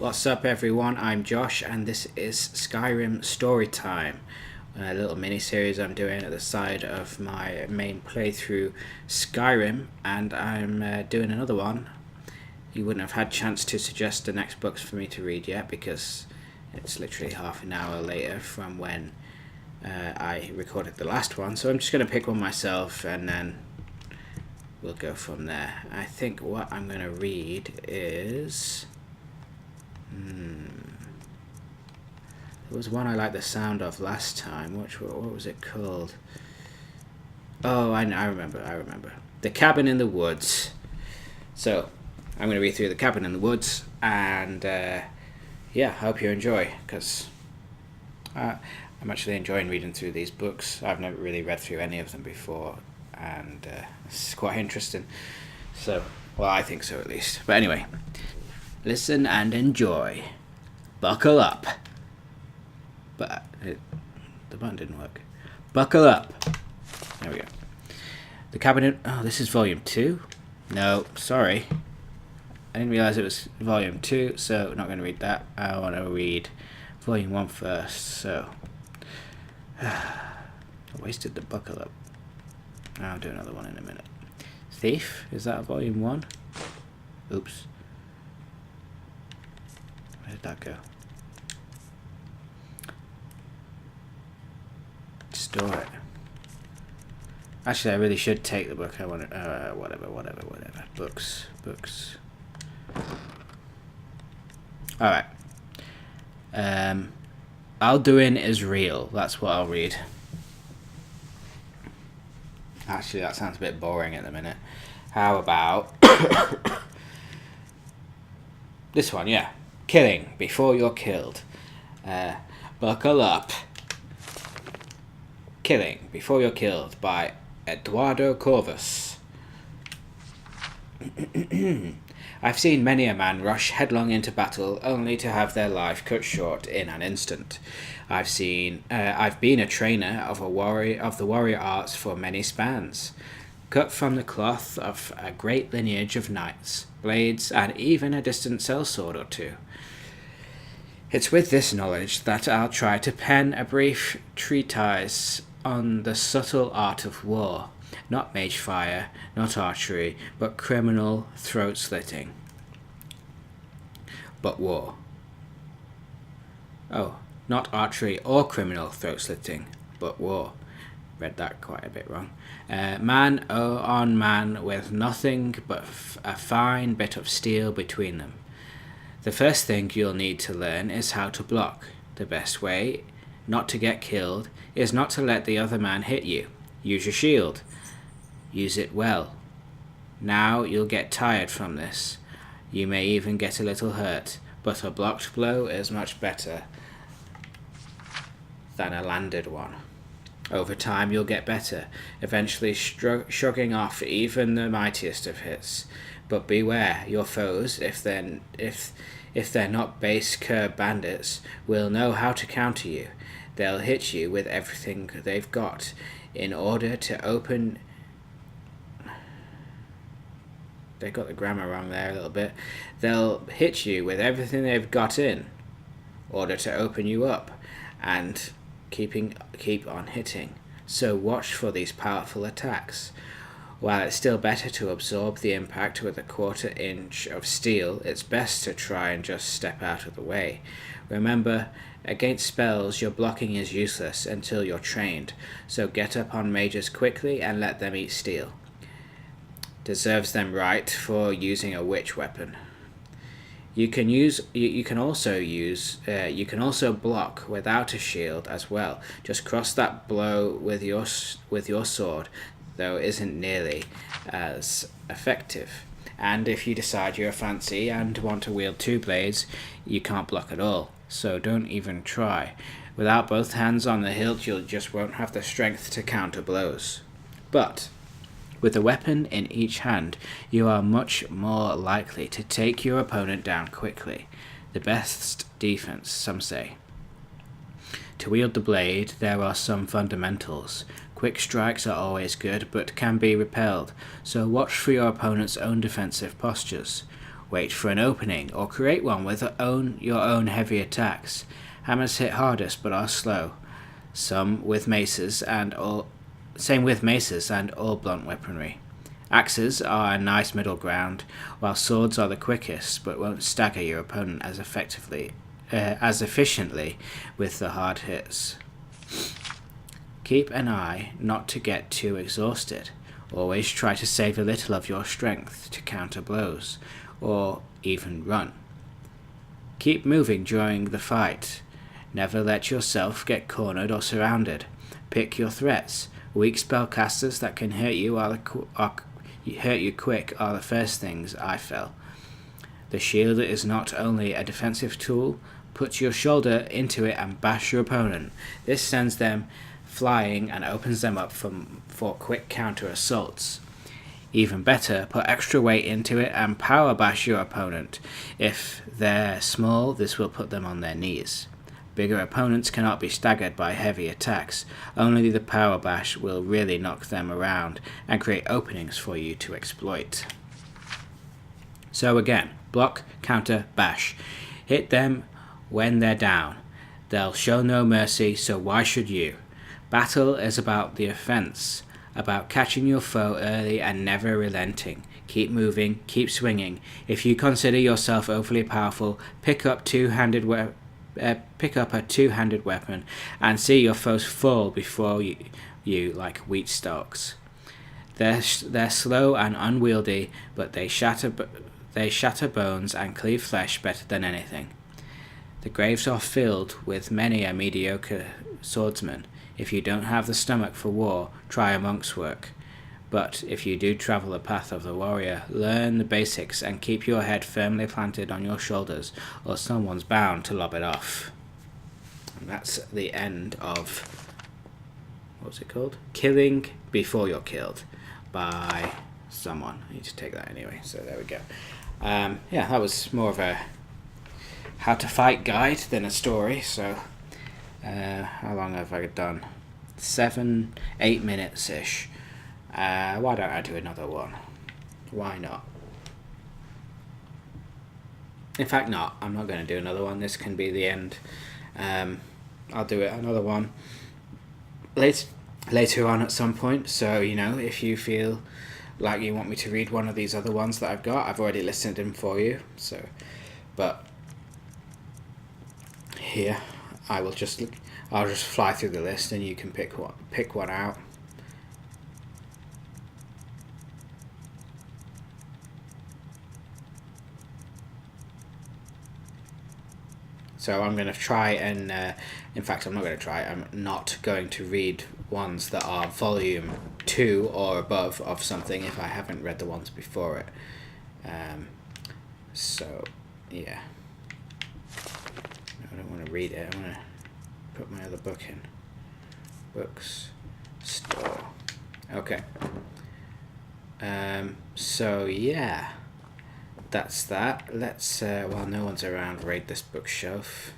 What's up everyone, I'm Josh and this is Skyrim Storytime, a little mini-series I'm doing at the side of my main playthrough Skyrim, and I'm doing another one. You wouldn't have had a chance to suggest the next books for me to read yet because it's literally half an hour later from when I recorded the last one, so I'm just going to pick one myself and then we'll go from there. I think what I'm going to read is... There was one I liked the sound of last time. What was it called? Oh, I remember. The Cabin in the Woods. So, I'm going to read through The Cabin in the Woods, and yeah, I hope you enjoy, because I'm actually enjoying reading through these books. I've never really read through any of them before, and it's quite interesting. So, well, I think so at least. But anyway, listen and enjoy. Buckle up. But the button didn't work. Buckle up. There we go. The Cabin in... Oh, this is volume 2? No, sorry. I didn't realise it was volume 2, so I'm not going to read that. I want to read volume 1 first, so... I wasted the buckle up. I'll do another one in a minute. Thief? Is that volume 1? Oops. Where did that go? Store it. Actually, I really should take the book. I want it. Whatever. Books. Alright. Alduin is real. That's what I'll read. Actually, that sounds a bit boring at the minute. How about this one? Yeah. Killing before you're killed. Buckle up. Killing Before You're Killed by Eduardo Corvus. I've seen many a man rush headlong into battle only to have their life cut short in an instant. I've been a trainer of the warrior arts for many spans, cut from the cloth of a great lineage of knights, blades, and even a distant sellsword or two. It's with this knowledge that I'll try to pen a brief treatise on the subtle art of war, not mage fire, not archery, but criminal throat slitting. But war. Oh, not archery or criminal throat slitting, but war. Read that quite a bit wrong. Man on man with nothing but a fine bit of steel between them. The first thing you'll need to learn is how to block. The best way not to get killed is not to let the other man hit you. Use your shield. Use it well. Now you'll get tired from this. You may even get a little hurt, but a blocked blow is much better than a landed one. Over time you'll get better, eventually shrugging off even the mightiest of hits. But beware, your foes, if they're not base curb bandits, will know how to counter you. They'll hit you with everything they've got in order to open... They got the grammar wrong there a little bit. They'll hit you with everything they've got in order to open you up and keep on hitting. So watch for these powerful attacks. While it's still better to absorb the impact with a 1/4 inch of steel, it's best to try and just step out of the way. Remember, against spells your blocking is useless until you're trained, so get up on mages quickly and let them eat steel. Deserves them right for using a witch weapon. You can also block without a shield as well. Just cross that blow with your sword, though isn't nearly as effective. And if you decide you're fancy and want to wield 2 blades, you can't block at all, so don't even try. Without both hands on the hilt, you just won't have the strength to counter blows. But with a weapon in each hand, you are much more likely to take your opponent down quickly. The best defense, some say. To wield the blade, there are some fundamentals. Quick strikes are always good, but can be repelled, so watch for your opponent's own defensive postures. Wait for an opening, or create one with your own heavy attacks. Hammers hit hardest but are slow. Same with maces and all blunt weaponry. Axes are a nice middle ground, while swords are the quickest but won't stagger your opponent as efficiently with the hard hits. Keep an eye not to get too exhausted. Always try to save a little of your strength to counter blows, or even run. Keep moving during the fight. Never let yourself get cornered or surrounded. Pick your threats. Weak spellcasters that can hurt you quick are the first things I fell. The shield is not only a defensive tool. Put your shoulder into it and bash your opponent. This sends them flying and opens them up for quick counter assaults. Even better, put extra weight into it and power bash your opponent. If they're small, this will put them on their knees. Bigger opponents cannot be staggered by heavy attacks. Only the power bash will really knock them around and create openings for you to exploit. So again, block, counter, bash. Hit them when they're down. They'll show no mercy, so why should you? Battle is about the offense, about catching your foe early and never relenting. Keep moving, keep swinging. If you consider yourself overly powerful, pick up a two-handed weapon and see your foes fall before you like wheat stalks. They're slow and unwieldy, but they shatter bones and cleave flesh better than anything. The graves are filled with many a mediocre swordsman. If you don't have the stomach for war, try a monk's work. But if you do travel the path of the warrior, learn the basics and keep your head firmly planted on your shoulders, or someone's bound to lob it off. And that's the end of, what's it called? Killing Before You're Killed, by someone. I need to take that anyway, so there we go. Yeah, that was more of a how to fight guide than a story, so how long have I done? 7-8 minutes ish. Why don't I do another one? Why not? In fact, not. I'm not going to do another one. This can be the end. I'll do another one later on at some point. So, if you feel like you want me to read one of these other ones that I've got, I've already listed them for you. So, but here I'll just fly through the list and you can pick one out. So I'm going to try and, in fact I'm not going to try, I'm not going to read ones that are volume 2 or above of something if I haven't read the ones before it. So, yeah. I don't want to read it, I want to put my other book in. Books, store. Okay. So, yeah. That's that. Let's, while no one's around, raid this bookshelf.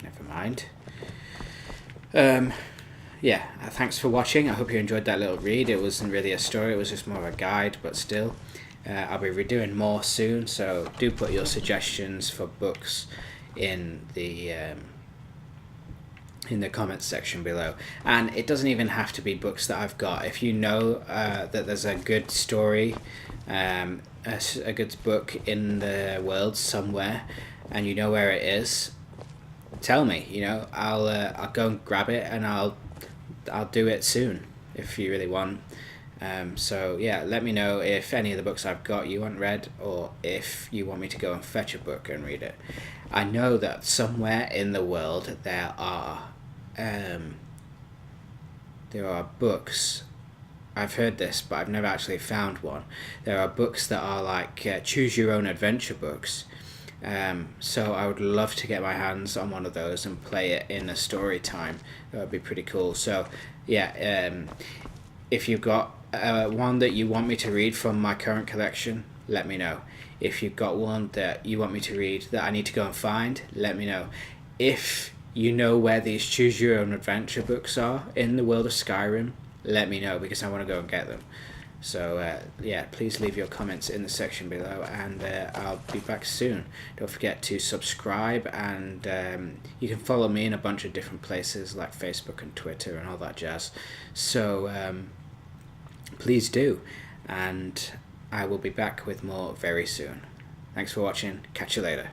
Never mind. Yeah, thanks for watching. I hope you enjoyed that little read. It wasn't really a story, it was just more of a guide, but still. I'll be redoing more soon, so do put your suggestions for books in the comments section below. And it doesn't even have to be books that I've got. If you know that there's a good story, a good book in the world somewhere, and you know where it is, tell me. I'll go and grab it, and I'll do it soon if you really want. So yeah, let me know if any of the books I've got you want read, or if you want me to go and fetch a book and read it. I know that somewhere in the world there are books. I've heard this, but I've never actually found one. There are books that are like choose your own adventure books. So I would love to get my hands on one of those and play it in a story time. That would be pretty cool. So yeah, if you've got one that you want me to read from my current collection, let me know. If you've got one that you want me to read that I need to go and find, let me know. If you know where these choose your own adventure books are in the world of Skyrim, let me know, because I want to go and get them. So yeah, please leave your comments in the section below, and I'll be back soon. Don't forget to subscribe, and you can follow me in a bunch of different places like Facebook and Twitter and all that jazz. So please do, and I will be back with more very soon. Thanks for watching. Catch you later.